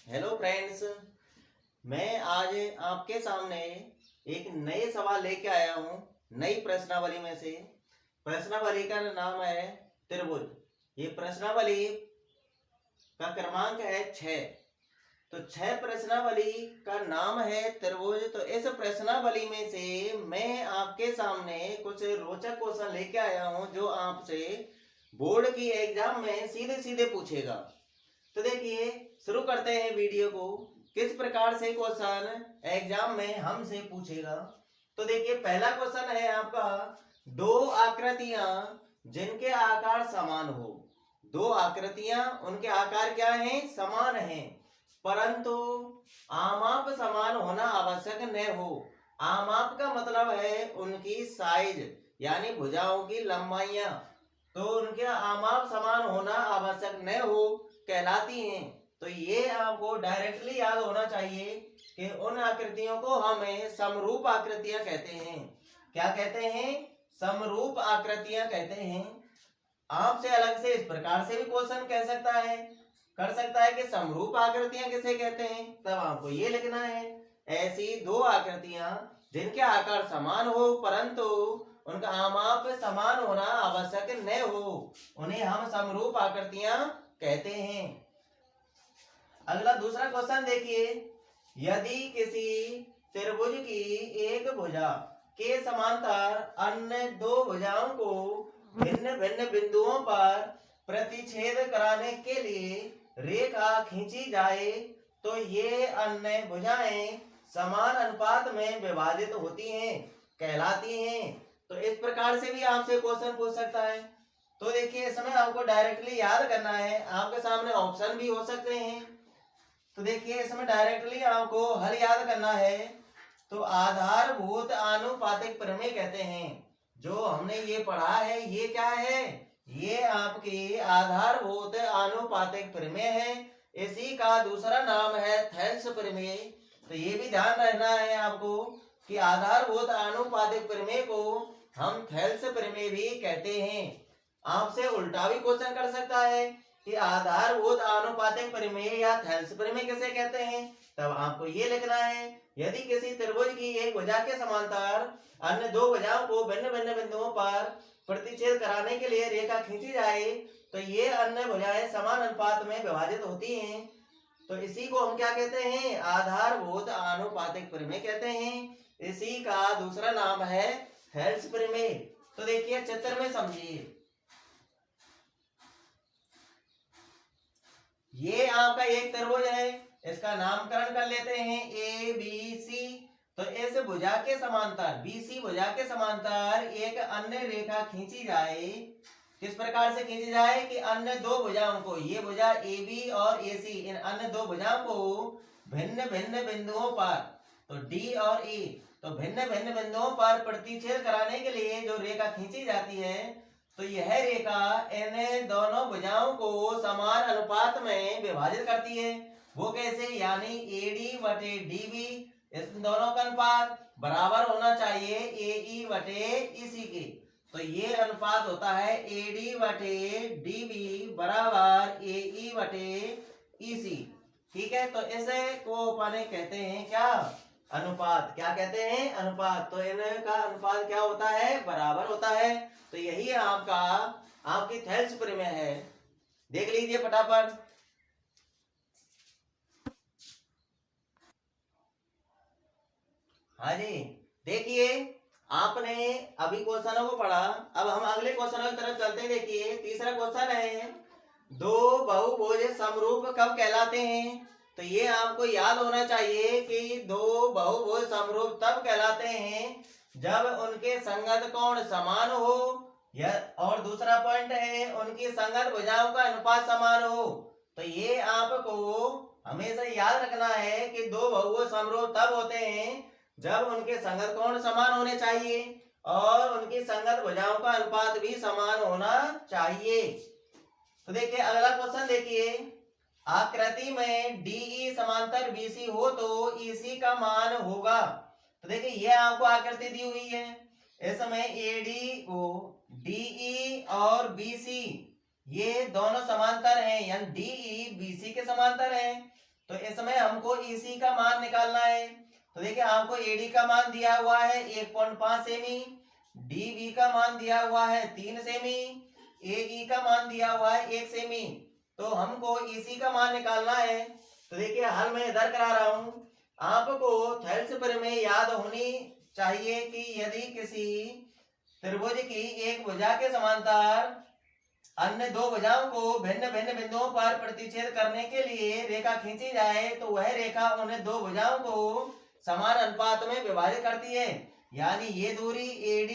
Hello friends. मैं आज आपके सामने एक नए सवाल लेके आया हूँ नई प्रश्नावली में से। प्रश्नावली का नाम है त्रिभुज। ये प्रश्नावली का क्रमांक है 6। तो 6 प्रश्नावली का नाम है त्रिभुज। तो इस प्रश्नावली में से मैं आपके सामने कुछ रोचक क्वेश्चन लेके आया हूँ जो आपसे बोर्ड की एग्जाम में सीधे सीधे पूछेगा। तो देखिए, शुरू करते हैं वीडियो को। किस प्रकार से क्वेश्चन एग्जाम में हमसे पूछेगा। तो देखिए, पहला क्वेश्चन है आपका, दो आकृतियां जिनके आकार समान हो। दो आकृतियां, उनके आकार क्या हैं? समान हैं, परंतु आमाप समान होना आवश्यक न हो। आमाप का मतलब है उनकी साइज, यानी भुजाओं की लंबाइयां। तो उनके आमाप समान होना आवश्यक न हो कहलाती हैं। तो ये आपको डायरेक्टली याद होना चाहिए कि उन आकृतियों को हमें समरूप आकृतियां कहते हैं। क्या कहते हैं? समरूप आकृतियां कहते हैं। आपसे अलग से इस प्रकार से भी क्वेश्चन कह सकता है, कर सकता है कि समरूप आकृतियां किसे कहते हैं। तब आपको ये लिखना है, ऐसी दो आकृतियां जिनके आकार समान हो परंतु उनका आमाप समान होना आवश्यक न हो, उन्हें हम समरूप आकृतियां कहते हैं। अगला दूसरा क्वेश्चन देखिए, यदि किसी त्रिभुज की एक भुजा के समांतर अन्य दो भुजाओं को भिन्न भिन्न बिंदुओं पर प्रतिच्छेद कराने के लिए रेखा खींची जाए तो ये अन्य भुजाएं समान अनुपात में विभाजित होती हैं, कहलाती हैं। तो इस प्रकार से भी आपसे क्वेश्चन पूछ सकता है। तो देखिए, इसमें आपको डायरेक्टली याद करना है। आपके सामने ऑप्शन भी हो सकते हैं। तो देखिए, इसमें डायरेक्टली आपको हल याद करना है। तो आधारभूत आनुपातिक प्रमेय कहते हैं। जो हमने ये पढ़ा है, ये क्या है? ये आपकी आधारभूत आनुपातिक प्रमेय है। इसी का दूसरा नाम है थेल्स प्रमेय। तो ये भी ध्यान रखना है आपको कि आधारभूत आनुपातिक प्रमेय को हम थेल्स प्रमेय भी कहते हैं। आपसे उल्टा भी क्वेश्चन कर सकता है कि आधारभूत आनुपातिक प्रमेय या थेल्स प्रमेय किसे कहते हैं। तब आपको ये लिखना है, यदि किसी त्रिभुज की एक भुजा के समांतर अन्य दो भुजाओं को भिन्न भिन्न बिंदुओं पर प्रतिच्छेद कराने के लिए रेखा खींची जाए तो ये अन्य भुजाएं समान अनुपात में विभाजित होती हैं। तो इसी को हम क्या कहते हैं? आधारभूत आनुपातिक प्रमेय कहते हैं। इसी का दूसरा नाम है थेल्स प्रमेय। तो देखिए, चित्र में समझिए, ये आपका एक त्रिभुज है। इसका नामकरण कर लेते हैं ए बी सी। तो इस भुजा के समांतर, बीसी भुजा के समांतर एक अन्य रेखा खींची जाए। किस प्रकार से खींची जाए कि अन्य दो भुजाओं को, ये भुजा ए बी और ए सी, इन अन्य दो भुजाओं को भिन्न भिन्न बिंदुओं पर, तो डी और ई, तो भिन्न भिन्न बिंदुओं पर प्रतिच्छेद कराने के लिए जो रेखा खींची जाती है, तो यह रेखा इन दोनों भुजाओं को समान अनुपात में विभाजित करती है। वो कैसे? यानी एडी बटे डीबी, इस दोनों का अनुपात बराबर होना चाहिए एई बटे ईसी के। तो ये अनुपात होता है एडी बटे डीबी बराबर एई बटे ईसी। ठीक है, तो इसे को अपने कहते हैं क्या? अनुपात। क्या कहते हैं? अनुपात। तो इनका अनुपात क्या होता है? बराबर होता है। तो यही आपका आपकी थेल्स प्रमेय है। देख लीजिए फटाफट। हाँ जी, देखिए, आपने अभी क्वेश्चनों को पढ़ा। अब हम अगले क्वेश्चनों की तरफ चलते हैं। देखिए, तीसरा क्वेश्चन है, दो बहुभुज समरूप कब कहलाते हैं। तो ये आपको याद होना चाहिए कि दो बहुभुज समरूप तब कहलाते हैं जब उनके संगत कोण समान हो, या और दूसरा पॉइंट है उनकी संगत भुजाओं का अनुपात समान हो। तो ये आपको हमेशा याद रखना है कि दो बहुभुज समरूप तब होते हैं जब उनके संगत कोण समान होने चाहिए और उनकी संगत भुजाओं का अनुपात भी समान होना चाहिए। तो देखिए, अगला क्वेश्चन देखिए, आकृति में डीई समांतर बीसी हो तो ईसी का मान होगा। तो देखिए, यह आपको आकृति दी हुई है। इसमें एडी को डीई और बीसी ये दोनों समांतर हैं, यानी डीई बीसी के समांतर हैं। तो इसमें हमको EC का मान निकालना है। तो देखिए आपको AD का मान दिया हुआ है 1.5 सेमी, DB का मान दिया हुआ है 3 सेमी, AE का मान दिया हुआ है 1 सेमी। तो हमको EC का मान निकालना है। तो देखिए हल मैं इधर करा रहा हूं। आपको थेल्स प्रमेय याद होनी चाहिए कि यदि किसी त्रिभुज की एक भुजा के समांतर अन्य दो भुजाओं को भिन्न भिन्न बिंदुओं पर प्रतिच्छेद करने के लिए रेखा खींची जाए तो वह रेखा उन दो भुजाओं को समान अनुपात में विभाजित करती है। यानी ये दूरी AD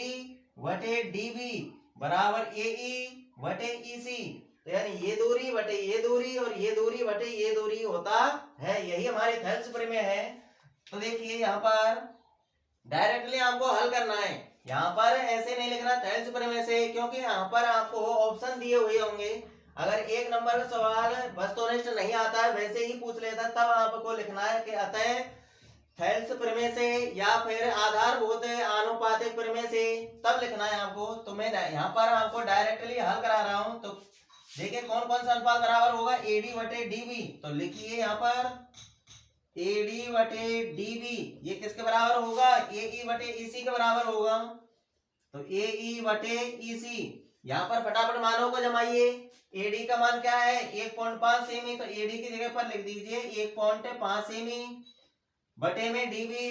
बटे DB बराबर AE बटे EC। तो यानी ये दूरी बटे ये दूरी और ये दूरी बटे ये दूरी होता है। यही हमारे थेल्स प्रमेय है। तो देखिए यहाँ पर डायरेक्टली आपको हल करना है। यहाँ पर ऐसे नहीं लिखना थेल्स प्रमेय से, क्योंकि यहाँ पर आपको ऑप्शन दिए हुए होंगे। अगर एक नंबर का सवाल वस्तुनिष्ठ नहीं आता है, वैसे ही पूछ लेता, तब आपको लिखना है कि अतः थेल्स प्रमेय से या फिर आधारभूत आनुपातिक प्रमेय से, तब लिखना है आपको। तो मैं यहाँ पर आपको डायरेक्टली हल करा रहा हूँ। तो देखिए कौन कौन सा अनुपात बराबर होगा, AD बटे DB। तो लिखिए यहाँ पर AD बटे DB ये किसके बराबर होगा, AE बटे EC के बराबर होगा। तो AE बटे EC, यहाँ पर फटाफट मानों को जमाइए। AD का मान क्या है 1.5 सेमी, तो AD की जगह पर लिख दीजिए 1.5 सेमी बटे में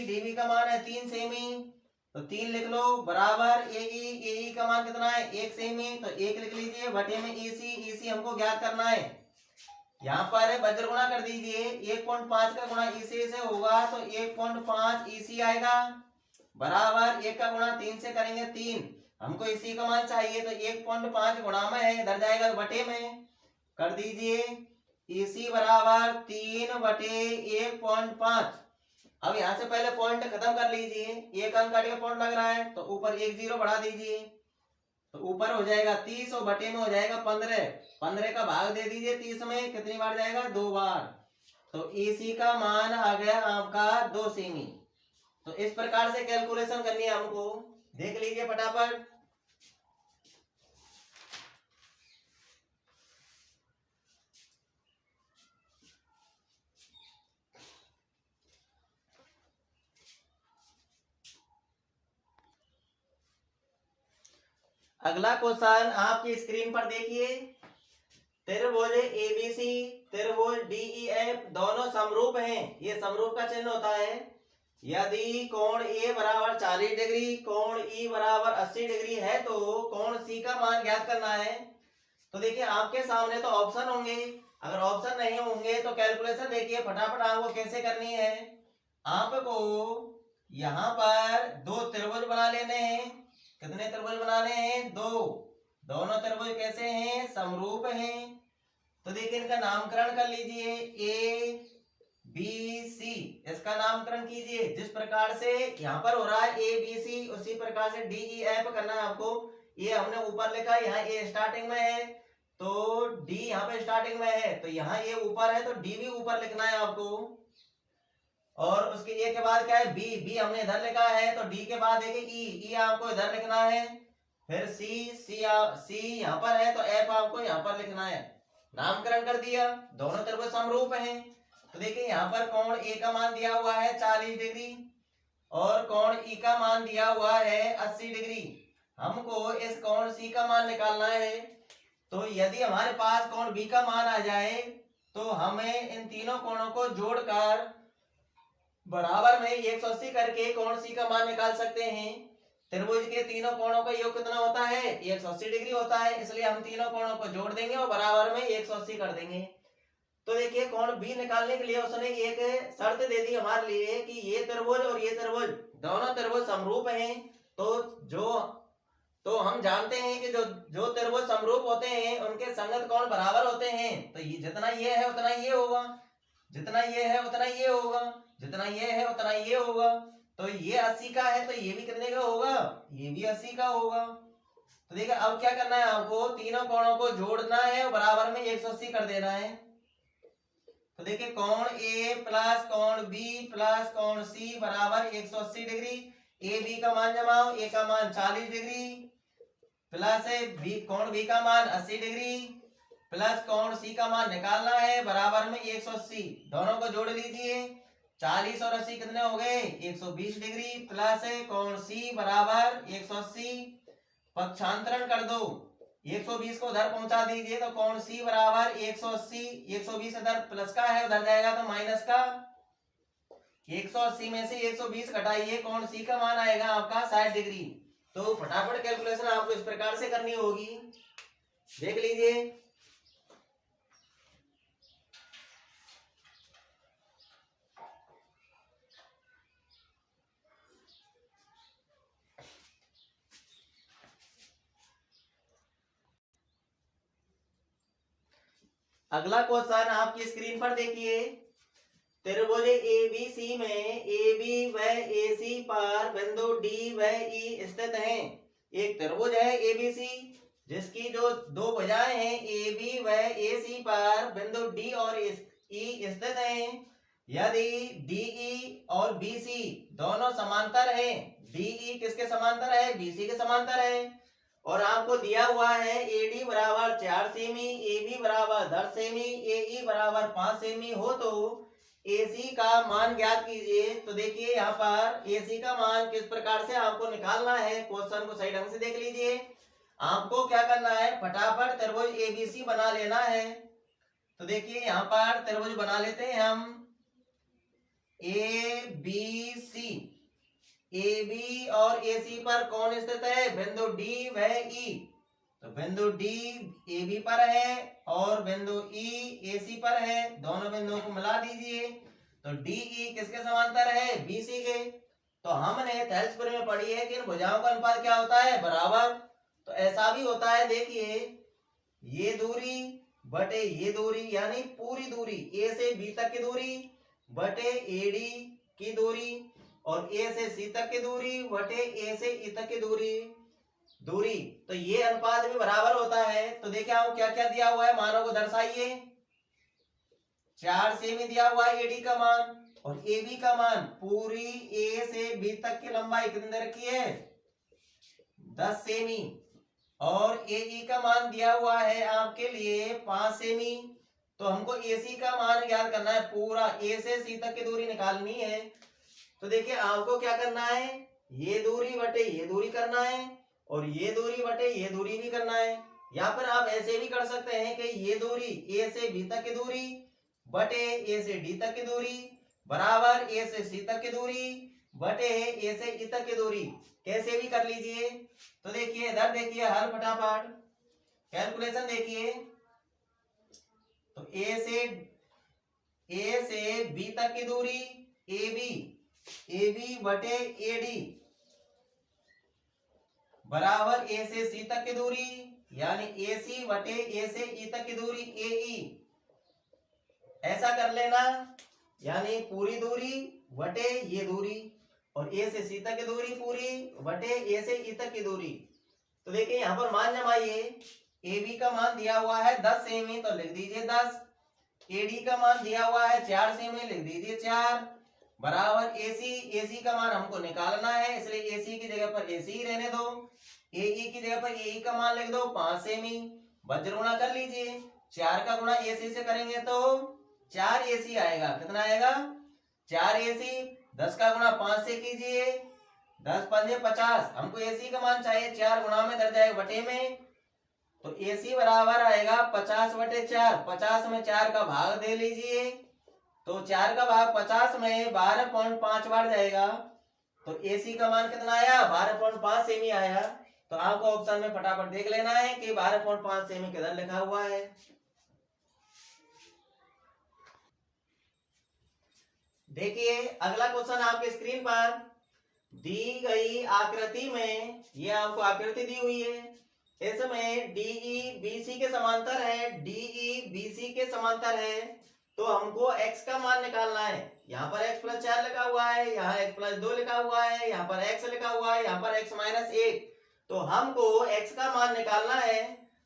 DB का मान है 3 सेमी, तो 3 लिख लो बराबर AE का मान कितना है 1 सेमी, तो 1 लिख लीजिए बटे में EC हमको ज्ञात करना है। यहाँ पर वज्र गुणा कर दीजिए, 1.5 का गुणा EC से होगा तो 1.5 EC आएगा बराबर 1 का गुणा 3 से करेंगे 3, हमको EC का मान चाहिए। तो 1.5 गुणा में है, इधर जाएगा बटे में कर दीजिए, EC बराबर 3 बटे 1.5। अब यहाँ से पहले पॉइंट खत्म कर लीजिए, एक अंक काट के पॉइंट लग रहा है तो ऊपर 1 0 बढ़ा दीजिए, तो ऊपर हो जाएगा 30 और बटे में हो जाएगा 15 का भाग दे दीजिए 30 में, कितनी बार जाएगा 2 बार। तो EC का मान आ गया आपका 2 सेमी। तो इस प्रकार से कैलकुलेशन करनी है हमको, देख लीजिए फटाफट। अगला क्वेश्चन आपकी स्क्रीन पर देखिए, त्रिभुज ABC त्रिभुज DEF दोनों समरूप हैं। ये समरूप का चिन्ह होता है। यदि कोण A बराबर 40 डिग्री, कोण E बराबर 80 डिग्री है तो कोण C का मान ज्ञात करना है। तो देखिए आपके सामने तो ऑप्शन होंगे, अगर ऑप्शन नहीं होंगे तो कैलकुलेशन देखिए फटाफट आपको कैसे करनी है। आपको यहाँ पर दो त्रिभुज बना लेने हैं। कितने त्रिभुज बनाने हैं, 2। दोनों त्रिभुज कैसे हैं, समरूप हैं। तो देखिए इनका नामकरण कर लीजिए, ABC इसका नामकरण कीजिए। जिस प्रकार से यहाँ पर हो रहा है ABC, उसी प्रकार से DEF करना है आपको। ये हमने ऊपर लिखा है, यहाँ A स्टार्टिंग में है तो D यहाँ पे स्टार्टिंग में है, तो यहाँ A ऊपर है तो D भी ऊपर लिखना है आपको। और उसके ए के बाद क्या है, बी हमने इधर लिखा है, तो डी के बाद देखिए ई आपको इधर लिखना है। फिर सी यहाँ पर है तो एफ आपको यहाँ पर लिखना है। नामकरण कर दिया, दोनों त्रिभुज समरूप हैं। तो देखिए यहाँ पर कोण ए का मान दिया हुआ है 40 डिग्री और कोण ई का मान दिया हुआ है 80 डिग्री। हमको इस कोण सी का मान निकालना है। तो यदि हमारे पास कोण बी का मान आ जाए तो हमें इन तीनों कोणों को जोड़कर बराबर में 180 करके कोण सी का मान निकाल सकते हैं। त्रिभुज के तीनों कोणों का योग कितना होता है, 180 डिग्री होता है, इसलिए हम तीनों कोणों को जोड़ देंगे और बराबर में 180 कर देंगे। तो देखिए कोण बी निकालने के लिए उसने एक शर्त दे दी हमारे लिए कि ये त्रिभुज और ये त्रिभुज दोनों त्रिभुज समरूप हैं। तो हम जानते हैं कि जो त्रिभुज समरूप होते हैं उनके संगत कोण बराबर होते हैं। तो ये जितना ये है उतना ये होगा, जितना ये है उतना ये होगा, जितना ये है उतना ये होगा। तो ये 80 का है तो ये भी कितने का होगा, ये भी 80 का होगा। तो देखिए अब क्या करना है, आपको तीनों कोणों को जोड़ना है और बराबर में 180 कर देना है। तो देखिए कोण ए प्लस कोण बी प्लस कोण सी बराबर 180 डिग्री। ए बी का मान जमाओ, ए का मान 40 डिग्री प्लस बी कोण बी का मान 80 डिग्री प्लस कोण सी का मान निकालना है बराबर में 180। दोनों को जोड़ लीजिए, 40 और 80 कितने हो गए 120 डिग्री, प्लस कोण सी बराबर 180, पक्षांतरण कर दो, 120 को उधर पहुंचा दीजिए तो कोण सी बराबर 180, 120 इधर प्लस का है उधर जाएगा तो माइनस का, 180 में से 120 घटाइए, कोण सी का मान आएगा आपका 60 डिग्री। तो फटाफट कैलकुलेशन आपको इस प्रकार से करनी होगी, देख लीजिए। अगला क्वेश्चन आपकी स्क्रीन पर देखिए, त्रिभुज एबीसी में AB व AC पर बिंदु D व E स्थित हैं। एक त्रिभुज है ABC जिसकी जो दो भुजाएं हैं AB व AC पर बिंदु D और E स्थित हैं। यदि DE और BC दोनों समांतर हैं, DE किसके समांतर है BC के समांतर है, और आपको दिया हुआ है AD बराबर 4 सेमी, AB बराबर 10 सेमी, AE बराबर 5 सेमी हो तो AC का मान ज्ञात कीजिए। तो देखिए यहाँ पर AC का मान किस प्रकार से आपको निकालना है, क्वेश्चन को सही ढंग से देख लीजिए। आपको क्या करना है, फटाफट त्रिभुज ABC बना लेना है। तो देखिए यहाँ पर त्रिभुज बना लेते हैं हम, ABC, AB और AC पर कौन स्थित है, बिंदु D व E। तो बिंदु D AB पर है और बिंदु E AC पर है, दोनों बिंदुओं को मिला दीजिए तो DE किसके समांतर है BC के। तो हमने थेल्सपुर में पढ़ी है कि इन भुजाओं का अनुपात क्या होता है बराबर। तो ऐसा भी होता है, देखिए ये दूरी बटे ये दूरी, यानी पूरी दूरी A से B तक की दूरी बटे AD की दूरी, और A से C तक की दूरी बटे A से E तक की दूरी, तो ये अनुपात भी बराबर होता है। तो देखिए आपको क्या क्या दिया हुआ है, मानों को दर्शाइए। 4 सेमी दिया हुआ है AD का मान, और AB का मान पूरी A से B तक की लंबाई कितनी रखी है 10 सेमी, और AE का मान दिया हुआ है आपके लिए 5 सेमी। तो हमको AC का मान ज्ञात करना है, पूरा A से C तक की दूरी निकालनी है। तो देखिए आपको क्या करना है, ये दूरी बटे ये दूरी करना है, और ये दूरी बटे ये दूरी भी करना है। या फिर आप ऐसे भी कर सकते हैं कि ये दूरी A से B तक की दूरी बटे A से D तक की दूरी बराबर A से C तक की दूरी बटे A से E तक की दूरी, कैसे भी कर लीजिए। तो देखिए इधर देखिए हल फटाफट कैलकुलेशन देखिए। तो A से B तक की दूरी AB बटे AD बराबर A से C तक की दूरी, यानी AC बटे A से E तक की दूरी AE, ऐसा कर लेना। यानी पूरी दूरी बटे ये दूरी, और A से C तक की दूरी पूरी बटे A से E तक की दूरी। तो देखिए यहाँ पर मान जमाइए, AB का मान दिया हुआ है 10 सेमी तो लिख दीजिए 10, AD का मान दिया हुआ है 4 सेमी लिख दीजिए 4, बराबर AC का मान हमको निकालना है, इसलिए AC की जगह पर AC ही रहने दो, AE की जगह पर AE का मान लिख दो 5 सेमी। वज्र गुणा कर लीजिए, 4 का गुणा AC से करेंगे तो 4 AC आएगा, कितना आएगा 4 AC। 10 का गुणा 5 से कीजिए, 10 पंजे 50, हमको AC का मान चाहिए 4 गुणा में दर जाए बटे में, तो AC बराबर आएगा 50 बटे 4, 50 में 4 का भाग दे लीजिए, तो 4 का भाग 50 में 12.5 बढ़ जाएगा, तो AC का मान कितना आया 12.5 सेमी आया। तो आपको ऑप्शन में फटाफट देख लेना है कि 12.5 सेमी किधर लिखा हुआ है। देखिए अगला क्वेश्चन आपके स्क्रीन पर दी गई आकृति में, ये आपको आकृति दी हुई है, इसमें DE BC के समांतर है, DE BC के समांतर है, तो हमको x का मान निकालना है। यहाँ पर x प्लस 4 लिखा हुआ है, यहाँ x प्लस 2 लिखा हुआ है, यहाँ पर x लिखा हुआ है, यहाँ पर x माइनस 1, तो हमको x का मान निकालना है।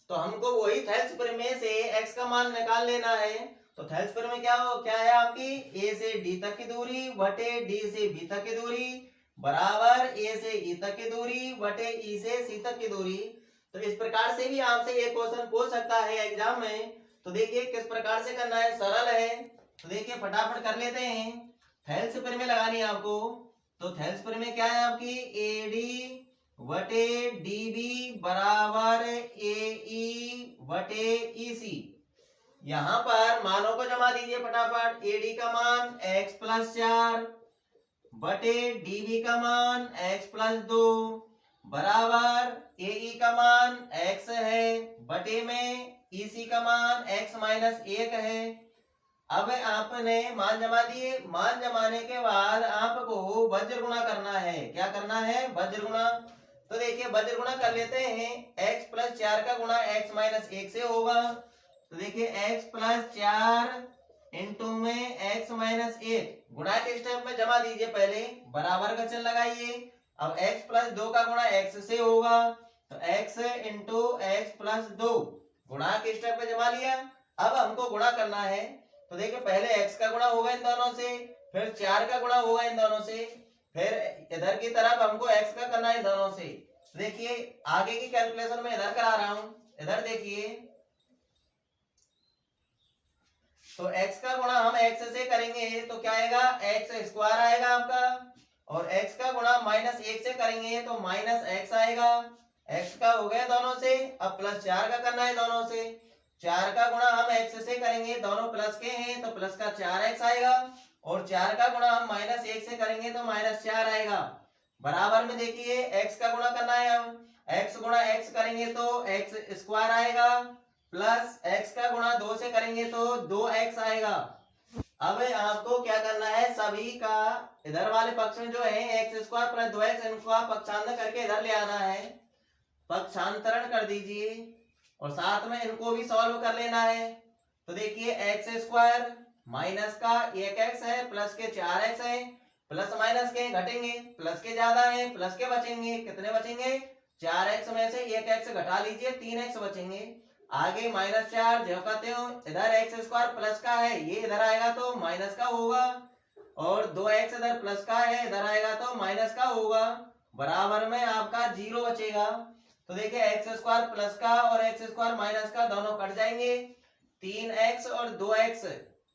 तो हमको वही थेल्सपुर में से x का मान निकाल लेना है। तो थेल्सपुर में क्या है आपकी A से D तक की दूरी बटे D से B तक की दूरी बराबर A से E तक की दूरी बटे E से C तक की दूरी। तो इस प्रकार से भी आपसे ये क्वेश्चन पूछ सकता है एग्जाम में। तो देखिए किस प्रकार से करना है, सरल है। तो देखिए फटाफट कर लेते हैं। थेल्स प्रमेय लगानी है आपको। तो थेल्स प्रमेय क्या है आपकी, एडी वटे डीबी बराबर एई वटे ईसी। यहां पर मानों को जमा दीजिए फटाफट। एडी का मान x+4 बटे डीबी का मान x+2 बराबर एई का मान x है बटे में ईसी का मान x-1 है। अब आपने मान जमा दिए। मान जमाने के बाद आपको वज्र गुणा करना है। क्या करना है, वज्र गुणा। तो देखिए वज्र गुणा कर लेते हैं। x+4 का गुणा x-1 से होगा। तो देखिए x+4 इंटू में x-1 गुणा के स्टेप में जमा दीजिए। पहले बराबर का चिन्ह लगाइए। अब x+2 का गुणा x से होगा। तो x इंटू x+2 गुणा के स्टेप में जमा लिया। अब हमको गुणा करना है। तो देखिए पहले x का गुणा होगा इन दोनों से, फिर 4 का गुणा होगा इन दोनों से, फिर इधर की तरफ हमको x का करना है इन दोनों से। देखिए आगे की कैलकुलेशन में इधर करा रहा हूं। इधर देखिए तो x का गुणा हम x से करेंगे तो क्या आएगा, x² आएगा आपका। और x का गुणा -1 से करेंगे तो -x आएगा। x का हो गया दोनों से। अब +4 का करना है दोनों से। 4 का गुणा हम x से करेंगे, दोनों प्लस के हैं तो प्लस का 4x आएगा। और 4 का गुणा हम -1 से करेंगे तो -4 आएगा। बराबर में देखिए x का गुणा करना है। हम x गुणा x करेंगे तो x² आएगा, प्लस x का गुणा 2 से करेंगे तो 2x आएगा। अब आपको क्या करना है, सभी का इधर वाले पक्ष में जो है x² + 2x इनका पक्षांतर करके इधर ले आना है। पक्षांतरण कर दीजिए और साथ में इनको भी सॉल्व कर लेना है। तो देखिए x² माइनस का 1x है, प्लस के 4x है, प्लस माइनस के घटेंगे, प्लस के ज्यादा है, प्लस के बचेंगे। कितने बचेंगे, 4x में से 1x घटा लीजिए, 3x बचेंगे। आगे -4 जो कहते हो, इधर x² प्लस का है, ये इधर आएगा तो माइनस का होगा। और 2x इधर प्लस का है, इधर आएगा तो माइनस का होगा। बराबर में आपका 0 बचेगा। तो देखिए x² प्लस का और x² माइनस का दोनों कट जाएंगे। 3x और 2x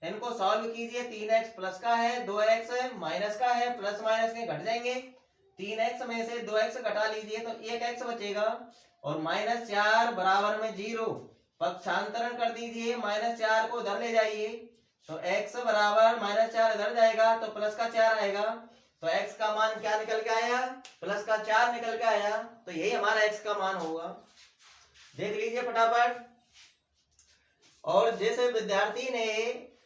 इनको सॉल्व कीजिए। 3x प्लस का है, 2x माइनस का है, प्लस माइनस के घट जाएंगे। 3x में से 2x घटा लीजिए तो 1x बचेगा। और -4 बराबर में 0। पक्षांतरण कर दीजिए, -4 को इधर ले जाइए तो x बराबर -4 इधर जाएगा तो प्लस का 4 आएगा। तो x का मान क्या निकल के आया, प्लस का 4 निकल के आया। तो यही हमारा x का मान होगा। देख लीजिए फटाफट। और जैसे विद्यार्थी ने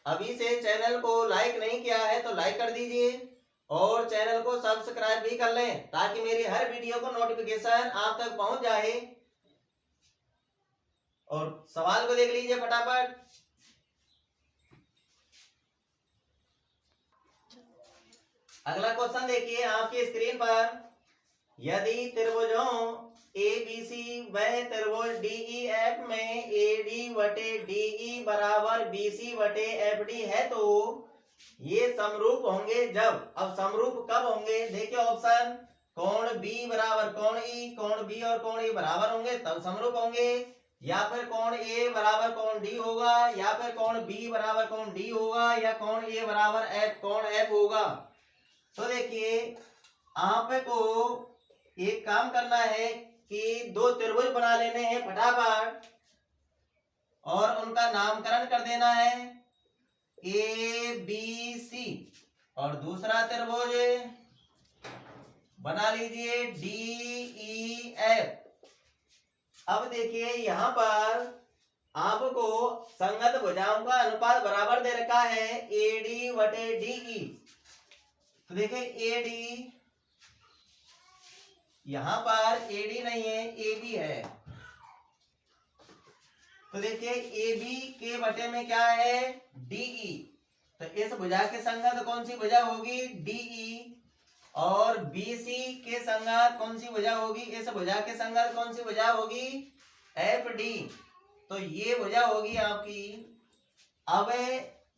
अभी से चैनल को लाइक नहीं किया है तो लाइक कर दीजिए और चैनल को सब्सक्राइब भी कर लें ताकि मेरी हर वीडियो को नोटिफिकेशन आप तक पहुंच जाए। और सवाल को देख लीजिए फटाफट। अगला क्वेश्चन देखिए आपकी स्क्रीन पर। यदि त्रिभुजों ABC व त्रिभुज DEF में AD वटे DE बराबर BC वटे FD है तो ये समरूप होंगे जब। अब समरूप कब होंगे, देखिए ऑप्शन, कोण B बराबर कोण E, कोण B और कोण E बराबर होंगे तब समरूप होंगे। या फिर कोण A बराबर कोण D होगा, या फिर कोण B बराबर कोण D होगा, या कोण A बराबर F कोण F होगा। तो देखिए आपको एक काम करना है कि 2 त्रिभुज बना लेने हैं फटाफट और उनका नामकरण कर देना है ABC। और दूसरा त्रिभुज बना लीजिए DEF। अब देखिए यहां पर आपको संगत भुजाओं का अनुपात बराबर दे रखा है AD वटे DE। तो देखिए AD, यहां पर AD नहीं है, AB है। तो देखिए AB के बटे में क्या है, DE। तो इस भुजा के संगत कौन सी भुजा होगी, DE। और BC के संगत कौन सी भुजा होगी, इस भुजा के संगत कौन सी भुजा होगी, FD। तो ये भुजा होगी आपकी। अब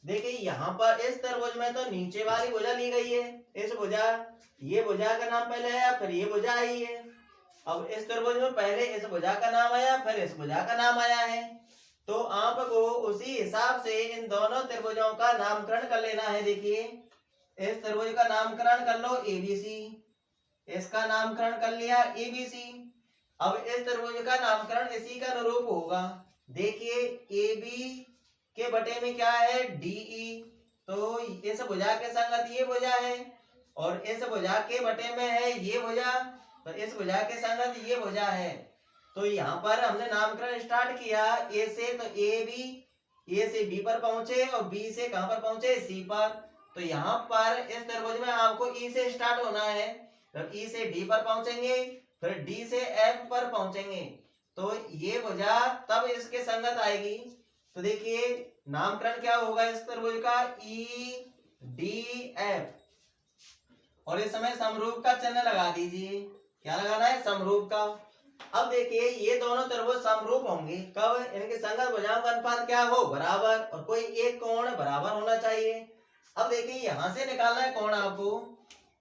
देखिए यहां पर इस त्रिभुज में तो नीचे वाली भुजा ली गई है, इस भुजा, ये भुजा का नाम पहले है फिर ये भुजा आई है। अब इस त्रिभुज में पहले इस भुजा का नाम आया, फिर इस भुजा का नाम आया है, तो आपको उसी हिसाब से इन दोनों त्रिभुजों का नामकरण कर लेना है। देखिए, इस त्रिभुज का नामकरण कर लो एबीसी, इसका नामकरण कर लिया एबीसी। अब इस त्रिभुज का नामकरण इसी का अनुरूप होगा। देखिए, AB के बटे में क्या है, DE, तो इस भुजा के संगत ये भुजा है, और इस भुजा के बटे में है ये भुजा, तो इस भुजा के संगत ये भुजा है। तो यहाँ पर हमने नामकरण स्टार्ट किया ए से, तो AB, ए से B पर पहुंचे और B से कहां पर पहुंचे, C पर। तो यहाँ पर इस त्रिभुज में आपको E से स्टार्ट होना है, तो E से D पर पहुंचेंगे, फिर D से F पर पहुंचेंगे, तो ये भुजा तब इसके संगत आएगी। तो देखिए, नामकरण क्या होगा इस त्रिभुज का, EDF, और इस समय समरूप का चिन्ह लगा दीजिए। क्या लगाना है, समरूप का। अब देखिए, ये दोनों त्रिभुज समरूप होंगे कब, इनके संगत भुजाओं का अनुपात क्या हो, बराबर, और कोई एक कोण बराबर होना चाहिए। अब देखिए, यहां से निकालना है कोण आपको,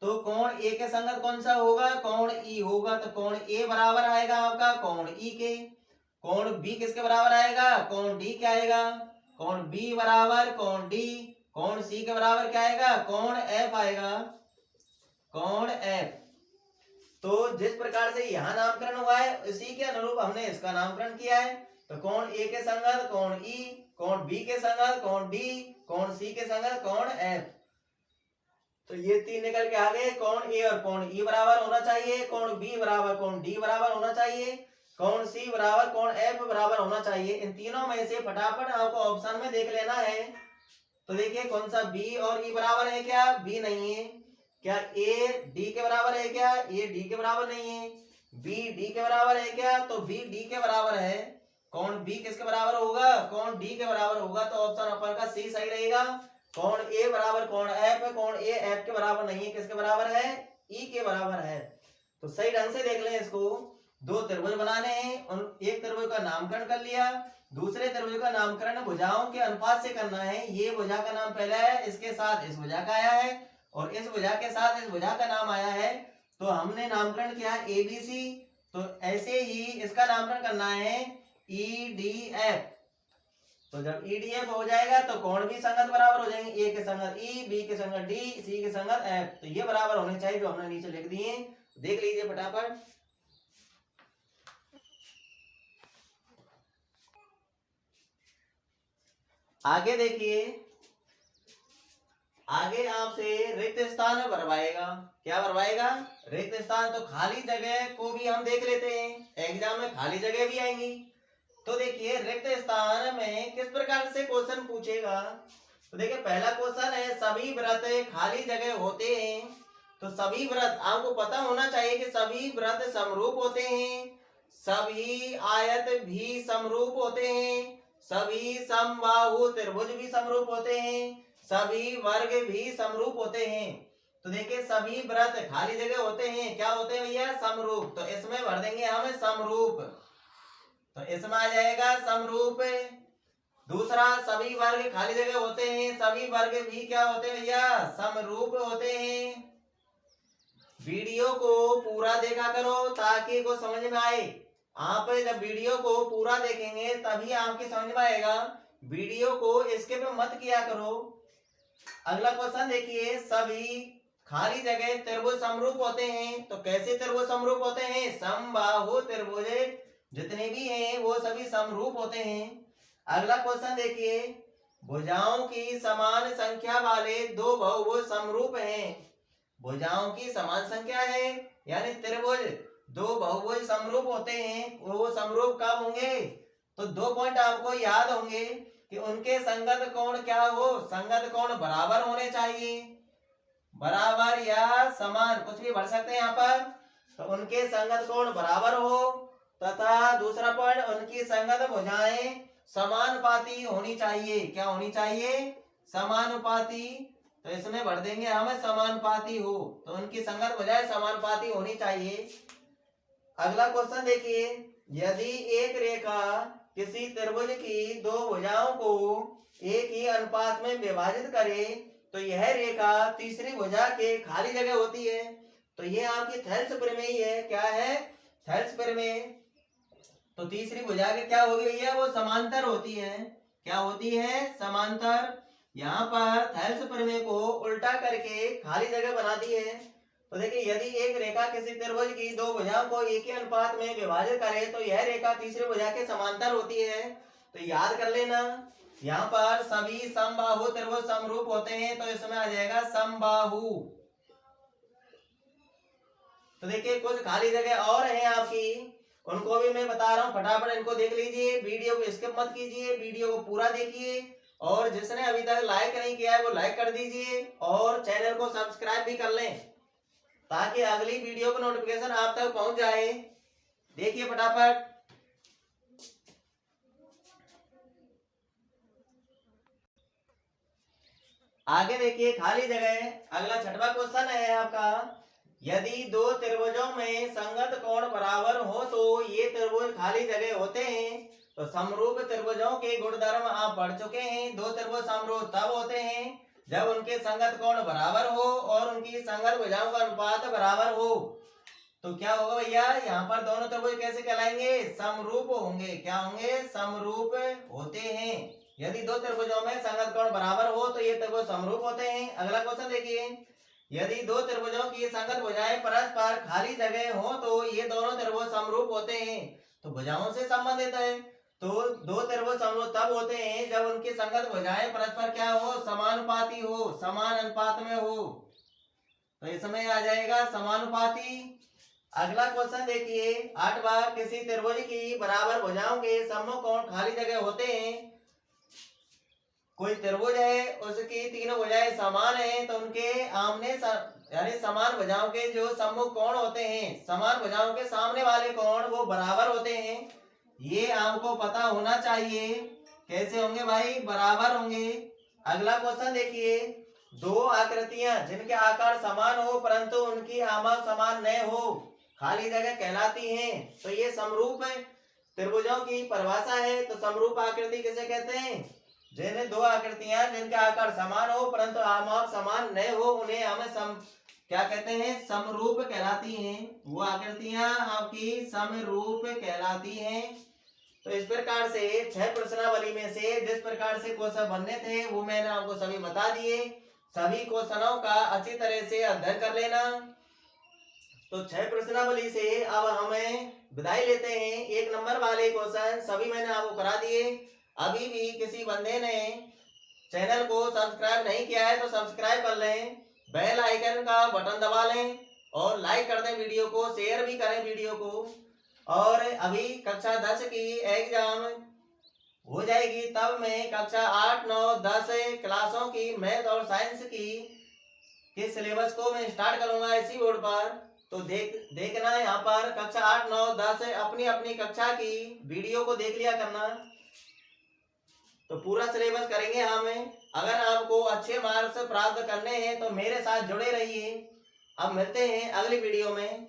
तो कोण ए के संगत कौन सा होगा, कोण ई होगा, तो कोण ए बराबर आएगा आपका कोण ई के। कोण बी किसके बराबर आएगा, कोण डी के आएगा। कोण बी बराबर कोण डी, कोण सी के बराबर क्या आएगा, कोण एफ आएगा, कोण एफ। तो जिस प्रकार से यहाँ नामकरण हुआ है इसी के अनुरूप हमने इसका नामकरण किया है। तो कोण ए के संगत कोण ई, कोण बी के संगत कोण डी, कोण सी के संगत कोण एफ। तो ये तीन निकल के आ गए, कोण ए और कोण ई बराबर होना चाहिए, कोण बी बराबर कोण डी बराबर होना चाहिए, कोण सी बराबर कोण एफ बराबर होना चाहिए। इन तीनों में से फटाफट आपको ऑप्शन में देख लेना है। तो देखिए, कौन सा बी और ई बराबर है, क्या बी नहीं है, क्या ए डी के बराबर है, क्या ए डी के बराबर नहीं है, बी डी के बराबर है क्या, तो बी डी के बराबर है। कौन बी किसके बराबर होगा, कौन डी के बराबर होगा, तो ऑप्शन अपन का सी सही रहेगा। कौन ए बराबर कौन एफ है, कौन ए एफ के बराबर नहीं है, किसके बराबर है, ई के बराबर है। तो सही ढंग से देख लें इसको, दो त्रिभुज बनाने हैं, एक त्रिभुज का नामकरण कर लिया, दूसरे त्रिभुज का नामकरण भुजाओं के अनुपात से करना है। ये भुजा का नाम पहला है, इसके साथ इस भुजा का आया है, और इस भुजा के साथ इस भुजा का नाम आया है, तो हमने नामकरण किया एबीसी। तो ऐसे ही इसका नामकरण करना है ईडीएफ। तो जब ईडीएफ हो जाएगा तो कोण भी संगत बराबर हो जाएंगे, ए के संगत ई, बी के संगत डी, सी के संगत एफ। तो ये बराबर होने चाहिए जो हमने नीचे लिख दिए, देख लीजिए फटाफट। आगे देखिए, आगे आपसे रिक्त स्थान भरवाएगा। क्या भरवाएगा, रिक्त स्थान। तो खाली जगह को भी हम देख लेते हैं, एग्जाम में खाली जगह भी आएंगी। तो देखिए, रिक्त स्थान में किस प्रकार से क्वेश्चन पूछेगा। तो देखिए, पहला क्वेश्चन है सभी व्रत खाली जगह होते हैं। तो सभी व्रत आपको पता होना चाहिए कि सभी व्रत समरूप होते हैं, सभी आयत भी समरूप होते हैं, सभी समबाहु त्रिभुज भी समरूप होते हैं, सभी वर्ग भी समरूप होते हैं। तो देखिए, सभी व्रत खाली जगह होते हैं, क्या होते हैं भैया, समरूप। तो इसमें भर देंगे हम समरूप, तो इसमें आ जाएगा समरूप। दूसरा, सभी वर्ग खाली जगह होते हैं, सभी वर्ग भी क्या होते हैं भैया, समरूप होते हैं। वीडियो को पूरा देखा करो ताकि को समझ में आए। आप जब वीडियो को पूरा देखेंगे तभी आपके समझ में आएगा, वीडियो को स्किप मत किया करो। अगला क्वेश्चन देखिए, सभी खाली जगह त्रिभुज समरूप होते हैं। तो कैसे त्रिभुज समरूप होते हैं, समबाहु त्रिभुज जितने भी हैं वो सभी समरूप होते हैं। अगला क्वेश्चन देखिए, भुजाओं की समान संख्या वाले दो बहुभुज समरूप हैं। भुजाओं की समान संख्या है, यानी त्रिभुज दो बहुभुज समरूप होते हैं, वो समरूप कब होंगे, तो 2 पॉइंट आपको याद होंगे कि उनके संगत कोण क्या हो, संगत कोण बराबर होने चाहिए, बराबर या समान, कुछ भी भर सकते हैं यहाँ पर। तो उनके संगत कोण बराबर हो, तथा दूसरा पॉइंट, उनकी संगत भुजाएं समानुपाती होनी चाहिए। क्या होनी चाहिए, समानुपाती। तो इसमें भर देंगे हमें समानुपाती हो, तो उनकी संगत भुजाएं समानुपाती होनी चाहिए। अगला क्वेश्चन देखिए, यदि एक रेखा किसी त्रिभुज की दो भुजाओं को एक ही अनुपात में विभाजित करे तो यह रेखा तीसरी भुजा के खाली जगह होती है। तो ये आपकी थेल्स प्रमेय है, क्या है, थैल्स प्रमेय, तो तीसरी भुजा के क्या होगी भैया, वो समांतर होती है। क्या होती है, समांतर। यहाँ पर थैल्स प्रमेय को उल्टा करके खाली जगह बना दी है। तो देखिए, यदि एक रेखा किसी त्रिभुज की दो भुजाओं को एक ही अनुपात में विभाजित करे तो यह रेखा तीसरी भुजा के समांतर होती है। तो याद कर लेना, यहाँ पर सभी समबाहु त्रिभुज समरूप होते हैं, तो इसमें आ जाएगा समबाहु। तो देखिए, कुछ खाली जगह और है आपकी, उनको भी मैं बता रहा हूँ, फटाफट इनको देख लीजिए। वीडियो को स्किप मत कीजिए, वीडियो को पूरा देखिए। और जिसने अभी तक लाइक नहीं किया है वो लाइक कर दीजिए और चैनल को सब्सक्राइब भी कर लें, ताकि अगली वीडियो का नोटिफिकेशन आप तक पहुंच जाए। देखिए फटाफट। आगे देखिए, खाली जगह अगला छठवां क्वेश्चन है आपका, यदि दो त्रिभुजों में संगत कोण बराबर हो तो ये त्रिभुज खाली जगह होते हैं। तो समरूप त्रिभुजों के गुणधर्म आप पढ़ चुके हैं। दो त्रिभुज समरूप तब होते हैं जब उनके संगत कोण बराबर हो और उनकी संगत भुजाओं का अनुपात बराबर हो। तो क्या होगा भैया, यहाँ पर दोनों त्रिभुज कैसे कहलाएंगे, समरूप होंगे। क्या होंगे, समरूप होते हैं। यदि दो त्रिभुजों में संगत कोण बराबर हो तो ये त्रिभुज समरूप होते हैं। अगला क्वेश्चन देखिए, यदि दो त्रिभुजों की संगत भुजाएं परस्पर खाली जगह हो तो ये दोनों त्रिभुज समरूप होते हैं। तो भुजाओं से संबंधित है। तो दो त्रिभुज समरूप तब होते हैं जब उनकी संगत भुजाएं परस्पर क्या हो, समानुपाती हो, समान अनुपात में हो। तो इसमें आ जाएगा समानुपाती। अगला क्वेश्चन देखिए, 8वां, किसी त्रिभुज की बराबर भुजाओं के सम्मुख कोण खाली जगह होते हैं। कोई त्रिभुज है, उसकी तीनों भुजाएं समान है, तो उनके आमने यानी समान भुजाओं के जो सम्मुख कोण होते हैं, समान भुजाओं के सामने वाले कोण वो बराबर होते हैं। ये आपको पता होना चाहिए। कैसे होंगे भाई, बराबर होंगे। अगला क्वेश्चन देखिए, दो आकृतियां जिनके आकार समान हो परंतु उनकी आमा समान न हो, खाली जगह कहलाती हैं। तो ये समरूप त्रिभुजों की परिभाषा है। तो समरूप आकृति किसे कहते हैं, जिन्हें दो आकृतियां जिनका आकार समान हो परंतु आमाप समान न हो, उन्हें हमें क्या कहते हैं, समरूप कहलाती हैं। वो आकृतियां आपकी समरूप कहलाती हैं। तो इस प्रकार से 6 प्रश्नावली में से जिस प्रकार से क्वेश्चन बनने थे वो मैंने आपको सभी बता दिए। सभी क्वेश्चनों का अच्छी तरह से अध्ययन कर लेना। तो 6 प्रश्नावली से अब हमें विदाई लेते हैं। 1 नंबर वाले क्वेश्चन सभी मैंने आपको करा दिए। अभी भी किसी बंदे ने चैनल को सब्सक्राइब नहीं किया है तो सब्सक्राइब कर लें, बेल आइकन का बटन दबा लें और लाइक कर दें वीडियो को, शेयर भी करें वीडियो को। और अभी कक्षा 10 की एग्जाम हो जाएगी, तब मैं कक्षा 8, 9, 10 क्लासों की मैथ और साइंस के सिलेबस को मैं स्टार्ट करूंगा इसी बोर्ड पर। तो देखना यहाँ पर कक्षा 8, 9, 10 अपनी अपनी कक्षा की वीडियो को देख लिया करना। तो पूरा सिलेबस करेंगे हम। अगर आपको अच्छे मार्क्स प्राप्त करने हैं तो मेरे साथ जुड़े रहिए। अब मिलते हैं अगली वीडियो में।